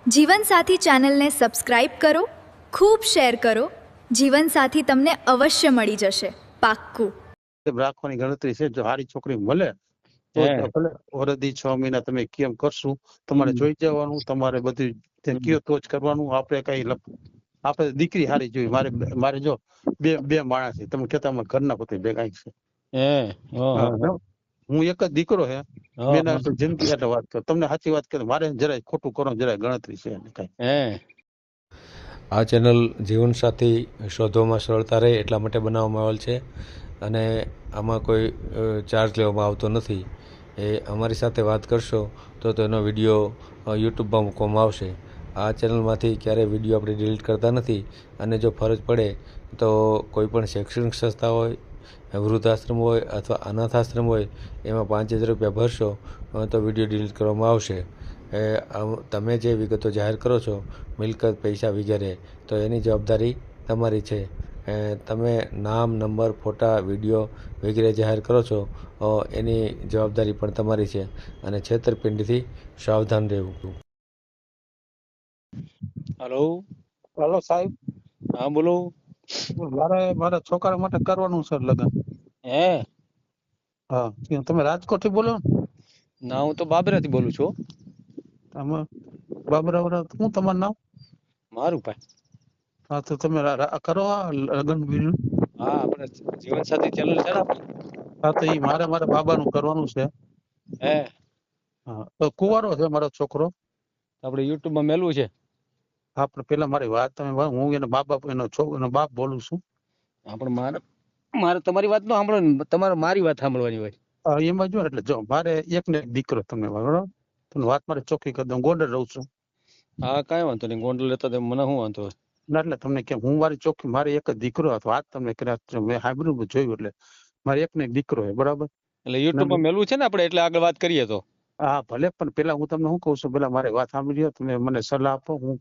જીવનસાથી ચેનલને સબસ્ક્રાઇબ કરો, ખૂબ શેર કરો. જીવનસાથી તમને અવશ્ય મળી જશે, પાક્કું. રાખવાની ગણતરી છે. જો સારી છોકરી મળે તો ભલે વરદી 6 મહિના તમે કેમ કરશું, તમારે જોઈ જવાનું, તમારે બધું કયો તો જ કરવાનું. આપણે કઈ આપણે દીકરી સારી જોઈ. મારે જો બે માણસ છે, તમે કહેતા અમારા ઘરના પોતે ભેગા છે. હું એક જ દીકરો હે. મેં જિંદગી એટલે વાત કરું તમને, સાચી વાત કરે. મારે જરાય ખોટું કરો, જરાય ગણતરી છે કઈ. આ ચેનલ જીવનસાથી શોધવામાં સરળતા રહે એટલા માટે બનાવવામાં આવેલ છે અને આમાં કોઈ ચાર્જ લેવામાં આવતો નથી. એ અમારી સાથે વાત કરશો તો તેનો વિડીયો યુટ્યુબમાં મૂકવામાં આવશે. આ ચેનલમાંથી ક્યારેય વિડીયો આપણે ડિલીટ કરતા નથી અને જો ફરજ પડે તો કોઈ પણ શૈક્ષણિક સંસ્થા હોય, વૃદ્ધાશ્રમ હોય અથવા અનાથાશ્રમ હોય એમાં 5000 રૂપિયા ભરશો તો વિડીયો ડિલીટ કરવામાં આવશે. તમે જે વિગતો જાહેર કરો છો, મિલકત, પૈસા વગેરે, તો એની જવાબદારી તમારી છે. તમે નામ, નંબર, ફોટા, વિડીયો વગેરે જાહેર કરો છો એની જવાબદારી પણ તમારી છે અને છેતરપિંડીથી સાવધાન રહેવું. હલો સાહેબ. હા બોલો. મારા છોકરા માટે કરવાનું છે લગ્ન. હા, તમે રાજકોટ થી બોલો? ના, હું તો બાબરાથી બોલું છું. તમે બાબરા, શું તમારું નામ? મારું ભાઈ. હા, તો તમે કરો આ લગ્ન વિડીયો. હા, આપણે જીવનસાથી ચેનલ છે ને આપણી. હા, તો મારા બાબાનું કરવાનું છે. હા, તો કુંવારો છે મારો છોકરો. આપણે યુટ્યુબ માં મેલવું છે. હા, પણ પેલા મારી વાત તમે, હું એનો એનો બાપ બોલું છું. આપણે મારે તમારી વાત નો સાંભળો, તમારે મારી વાત સાંભળવાની હોય. એમાં જો એટલે જો મારે એક ને એક દીકરો, તમને બરોબર તમને વાત મારે ચોખ્ખી કરી દઉં. ગોંડલ રહું છું. હા, કઈ વાંધો નહીં. ગોંડલ લેતા મને શું વાંધો હોય? ના, એટલે તમને કેમ હું મારી ચોખ્ખી, મારે એક જ દીકરો હતો. વાત તમને કર્યા મેં સાંભળ્યું જોયું. એટલે મારે એક ને એક દીકરો છે, બરાબર. એટલે યુટ્યુબ માં મેલવું છે ને આપણે, એટલે આગળ વાત કરીએ તો. હા ભલે, પણ પેલા હું તમને શું કહું છું, પેલા મારી વાત સાંભળી લો. તમે મને સલાહ આપો. હું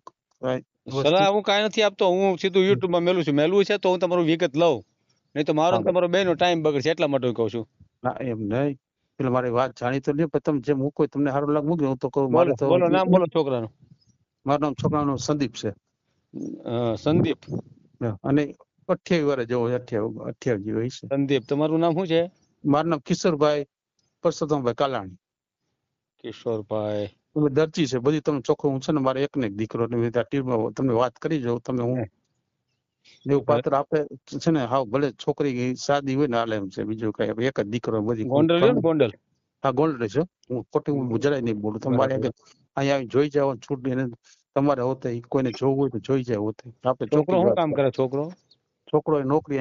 સલાહ હું કાંઈ નથી આપતો. હું સીધું યુટ્યુબ માં મેલું છું. મેલવું છે તો હું તમારું વિગત લઉં, નહીં તો મારો તમારો બેનો ટાઈમ બગડશે. એટલા માટે હું કહું છું. ના એમ નહીં, પેલા મારી વાત જાણી તો લ્યો. તમે જેમ મૂકો તમને સારું લાગે મૂકી. હું તો કહું મારે તો બોલો નામ બોલો છોકરાનું. મારું નામ છોકરાનું સંદીપ છે. સંદીપ. અને 28 વર્ષ જેવો, 28 જેવો છે. સંદીપ. તમારું નામ શું છે? મારું નામ કિશોરભાઈ પરસોત્તમભાઈ કાલાણી. કિશોરભાઈ. તમે દરજી છે બધી, તમે ચોખ્ખું. હું છે ને મારે એક ને એક દીકરો, તમને વાત કરી જાઉં. તમે હું એવું પાત્ર આપે છે ને, હાવ ભલે છોકરી સાદી હોય ને હાલે એમ છે. બીજું કઈ એક જ દીકરો બધી. ગોંડલ. હા, ગોંડલ છે. હું ખોટી હું જરાય નહીં બોલું. તમારે અહીંયા જોઈ જાવ છૂટ. તમારે હોતે કોઈને જોવું હોય તો જોઈ જાય હોતે. આપણે છોકરો ચોખ્ખી શું વાત. કામ કરે? છોકરો નોકરી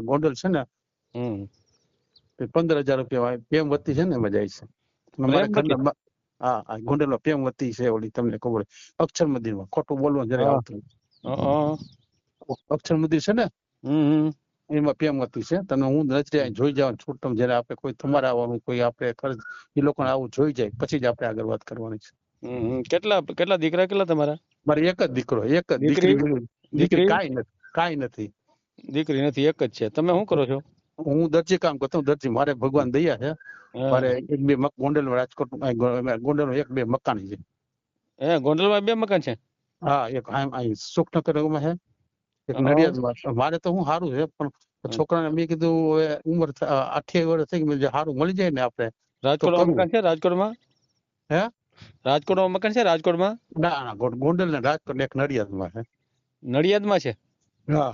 ગોંડલ છે ને, 15,000 રૂપિયા પેમ વત્તી છે ને એમાં જાય છે. મારા ઘરના હા, ગોંડલમાં પેમ વત્તી છે. ઓલી તમને ખબર અક્ષર મંદિરમાં. ખોટું બોલવાનું જયારે આવતું. અક્ષર મંદિર છે ને, એમાં પેમ વત્તી છે. તમે હું નજરે જોઈ જવાનું છૂટ. તમે જયારે આપણે કોઈ તમારે આવવાનું, કોઈ આપણે એ લોકોને આવું જોઈ જાય પછી જ આપણે આગળ વાત કરવાની છે. કેટલા દીકરા, કેટલા તમારા? મારે એક જ દીકરો, એક જ દીકરી કાંઈ નથી. દીકરી નથી, એક જ છે. તમે શું કરો છો? હું દરજી કામ કરતો. દરજી. મારે ભગવાન દયા છે. મારે એક બે ગોંડલ, રાજકોટ, ગોંડલ એક બે મકાન છે. ગોંડલ માં 2 મકાન છે? હા, એક સુખનગરમાં છે, એક નડિયાદમાં. મારે તો હું સારું છે, પણ છોકરાને મેં કીધું હવે ઉંમર 28 વર્ષ થઈ ગઈ, સારું મળી જાય ને આપણે. રાજકોટમાં મકાન છે? રાજકોટમાં? હે? રાજકોટમાં મકાન છે? રાજકોટમાં? ના, ગોંડલ ને રાજકોટ એક નડિયાદમાં છે. નડિયાદમાં છે? હા.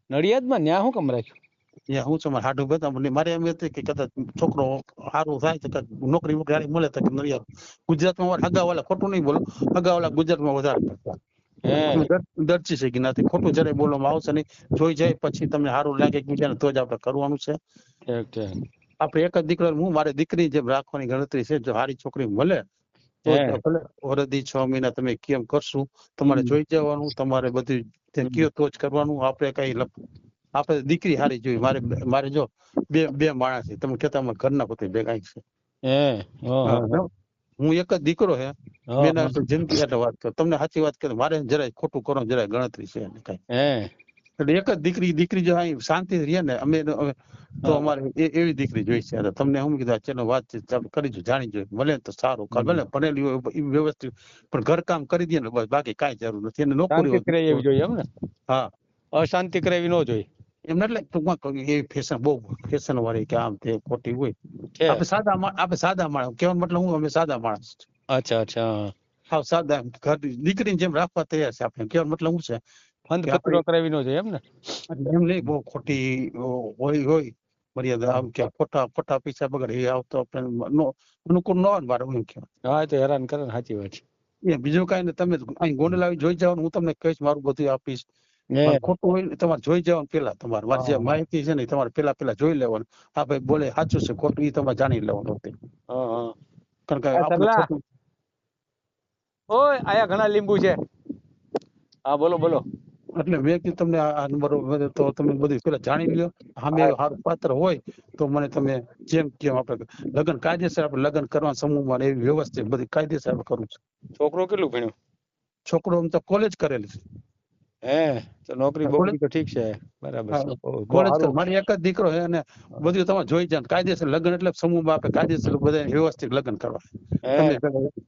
નડિયાદમાં? ન્યા શું કામ રાખ્યું? ત્યાં હું છે, મારે હાડું બતા. મારે એમ હતી કે કદાચ છોકરો સારું થાય તો નોકરી વોકરી મળે તો નડિયાદ. ગુજરાતમાં મારે હગાવાલા, ખોટું નહીં બોલો, હગાવાલા ગુજરાતમાં વધારે કરતા. દરજી છે કે નથી, ખોટું જયારે બોલવામાં આવશે નહીં. જોઈ જાય પછી તમને સારું લાગે બીજાને તો જ આપણે કરવાનું છે. આપણે એક જ દીકરો. હું મારી દીકરી જેમ રાખવાની ગણતરી છે. જો સારી છોકરી મળે તો ભલે વરદી 6 મહિના તમે કેમ કરશું, તમારે જોઈ જવાનું, તમારે બધું કયો તો જ કરવાનું. આપણે કઈ આપણે દીકરી સારી જોઈ. મારે જો બે માણસ છે, તમે કહેતા અમારા ઘરના પોતે ભેગા છે. હું એક જ દીકરો હે. મેં જિંદગી એટલે વાત કરું તમને, સાચી વાત કરે. મારે જરાય ખોટું કરો, જરાય ગણતરી છે કઈ. એટલે એક જ દીકરી જો અહીં શાંતિ રહે ને અમે તો અમારે એવી દીકરી જોઈ છે. તમને હું કીધું ચેનો વાતચીત કરી જાણી જોઈએ ભલે તો સારું ભલે ભણેલી હોય વ્યવસ્થિત પણ ઘર કામ કરી દે ને બસ બાકી કાંઈ જરૂર નથી. એને નોકરી એવી જોઈએ એમ ને? હા, અશાંતિ કરાવી ન જોઈએ એમ એટલે ટૂંકમાં એવી ફેશન બહુ ફેશન વાળી કે આમ તે ખોટી હોય. આપણે સાદા માણસ કહેવાનો મતલબ હું અમે સાદા માણસ. અચ્છા અચ્છા. હા સાદા ઘર દીકરીને જેમ રાખવા તૈયાર છે આપણે. કહેવાનો મતલબ શું છે ફંદ કચરો કરાવી ન જોઈએ એમ ને? એમ નહીં બહુ ખોટી હોય મર્યાદા આમ કે ખોટા પૈસા બગડે એ આવતો આપણે અનુકૂળ ન હોય ને મારે એમ કહેવાય. હા તો હેરાન કરે ને, સાચી વાત છે. એ બીજું કાંઈ ને તમે અહીં ગોંડલ આવી જોઈ જવાનું, હું તમને કહીશ મારું બધું આપીશ. પણ ખોટું હોય ને તમારે જોઈ જવાનું પેલા તમારે મારી જે માહિતી છે ને તમારે પેલા જોઈ લેવાનું. હા ભાઈ બોલે સાચું છે ખોટું એ તમારે જાણી લેવાનું. કારણ કે આપણે ઓય આયા ઘણા લીંબુ છે. હા બોલો બોલો. એટલે મેં કીધું તમને આ નંબર તો તમે બધું પેલા જાણી લ્યો. સામે સારું પાત્ર હોય તો મને તમે જેમ આપણે લગ્ન કાયદેસર આપણે લગ્ન કરવા સમૂહમાં એવી વ્યવસ્થિત બધી કાયદેસર આપણે કરવું છે. છોકરો કેટલું ભણ્યો? છોકરો આમ તો કોલેજ કરેલી છે. હે તો નોકરી બોકરી તો ઠીક છે, બરાબર છે. કોલેજ મારી એક જ દીકરો છે અને બધું તમારે જોઈ જાય કાયદેસર લગ્ન એટલે સમૂહમાં આપણે કાયદેસર બધા વ્યવસ્થિત લગ્ન કરવા.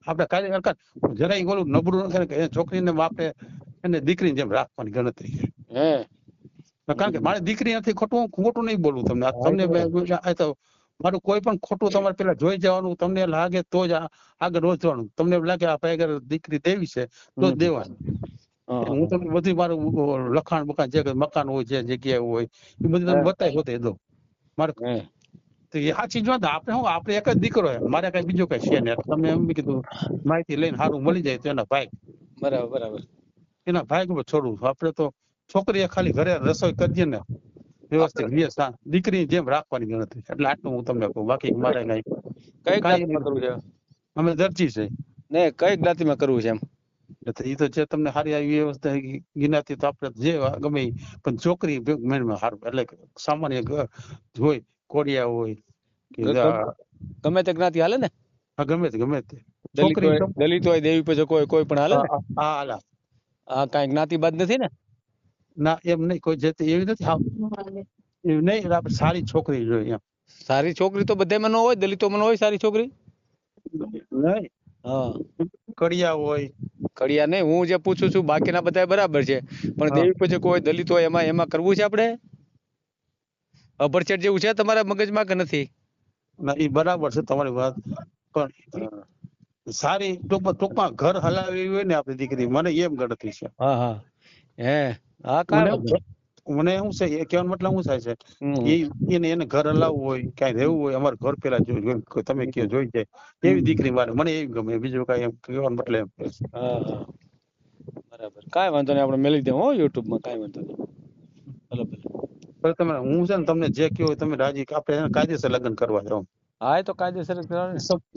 આપણે કાયદેસર જરાય ઓલું નબળું નથી કે છોકરીને આપણે એને દીકરીની જેમ રાખવાની ગણતરી. કારણ કે મારી દીકરી નથી ખોટું નહીં બોલવું તમને. મારું કોઈ પણ ખોટું તમારે પેલા જોઈ જવાનું. તમને લાગે તો જ આગળ વધવાનું. તમને લાગે આ ભાઈ દીકરી દેવી છે તો જ દેવાની. હું તમને બધું મારું લખાણ બખાણ જે મકાન હોય જે જગ્યાએ હોય એ બધું તમે બતાવી હોતે દો મારે. તો એ સાચી જ વાત. આપણે એક જ દીકરો છે, મારે કઈ બીજો કઈ છે ને. તમે એમ કીધું માહિતી લઈને સારું મળી જાય તો એના ભાઈ બરાબર એના ભાઈ છોડવું. આપણે તો છોકરીએ ખાલી ઘરે રસોઈ કરીએ ને વ્યવસ્થિત દીકરી જેમ રાખવાની ગણતરી. એટલે આટલું હું તમને કહું. બાકી મારે કઈ અમે દરજી છે ને કઈ જ્ઞાતિમાં કરવું છે એમ? એ તો જે તમને સારી આવી વ્યવસ્થા જ્ઞાતિ તો આપણે જે ગમે પણ છોકરી સારું એટલે સામાન્ય હોય કોડિયા હોય ગમે તે જ્ઞાતિ હાલે ને? હા ગમે તે દલિત હોય દેવી પૂજક હોય કોઈ પણ હાલે ને? હા હાલા. હા કઈ જ્ઞાતિ બાદ નથી ને? ના એમ નહીં કોઈ જતી એવી નથી. એવી નહીં આપણે સારી છોકરી જોઈએ એમ. સારી છોકરી તો બધામાં ન હોય, દલિતોમાં ન હોય સારી છોકરી? નહીં. હા કડિયા હોય. કડિયા નહીં, હું જે પૂછું છું બાકીના બધા બરાબર છે પણ દેવી પૂજક હોય દલિત હોય એમાં કરવું છે આપણે? અભરચેટ જેવું છે તમારા મગજમાં કે નથી? ના એ બરાબર છે તમારી વાત. પણ સારી ટૂંકમાં ઘર હલાવી હોય ને આપણી દીકરી મને એમ ગણતરી છે. મને શું છે એ કહેવાનો મતલબ શું થાય છે એને ઘર હલાવવું હોય ક્યાંય રહેવું હોય અમારે ઘર પેલા જોઈ તમે કયો જોઈ જાય એવી દીકરી મારે મને એવી ગમે. બીજું કઈ એમ કહેવાનો મતલબ એમ. બરાબર કાંઈ વાંધો નહીં આપણે મેળવી દઉં યુટ્યુબ માં. કાંઈ વાંધો નહીં. ભલે તમે હું છે ને તમને જે કહ્યું તમે રાજી આપણે કાયદેસર લગ્ન કરવા જાવ. હા એ તો કાયદેસર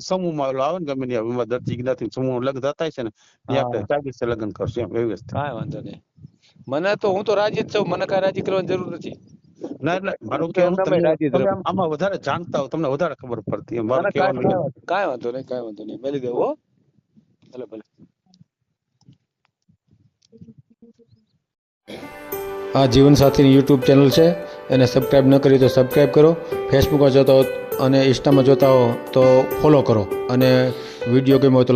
સમૂહમાં આવે ને ગમે એમાં દરજી જ્ઞાતિ સમૂહ લગ્ન થતા છે ને એ આપણે કાયદેસર લગ્ન કરશું એમ વ્યવસ્થિત. કાંઈ વાંધો નહીં. મને તો હું તો રાજી જ છું, મને કાંઈ રાજી કરવાની જરૂર નથી. ના એટલે મારું કહેવાનું આમાં વધારે જાણતા હો તમને વધારે ખબર પડતી. મારું કહેવાનું કાંઈ વાંધો નહીં મેલી દેવું હો. ભલે. આ જીવનસાથીની યુટ્યુબ ચેનલ છે, એને સબસ્ક્રાઈબ ન કરી તો સબસ્ક્રાઈબ કરો. ફેસબુકમાં જોતા હો અને ઇન્સ્ટામાં જોતા હો તો ફોલો કરો અને વિડીયો ગમ્યો હોય તો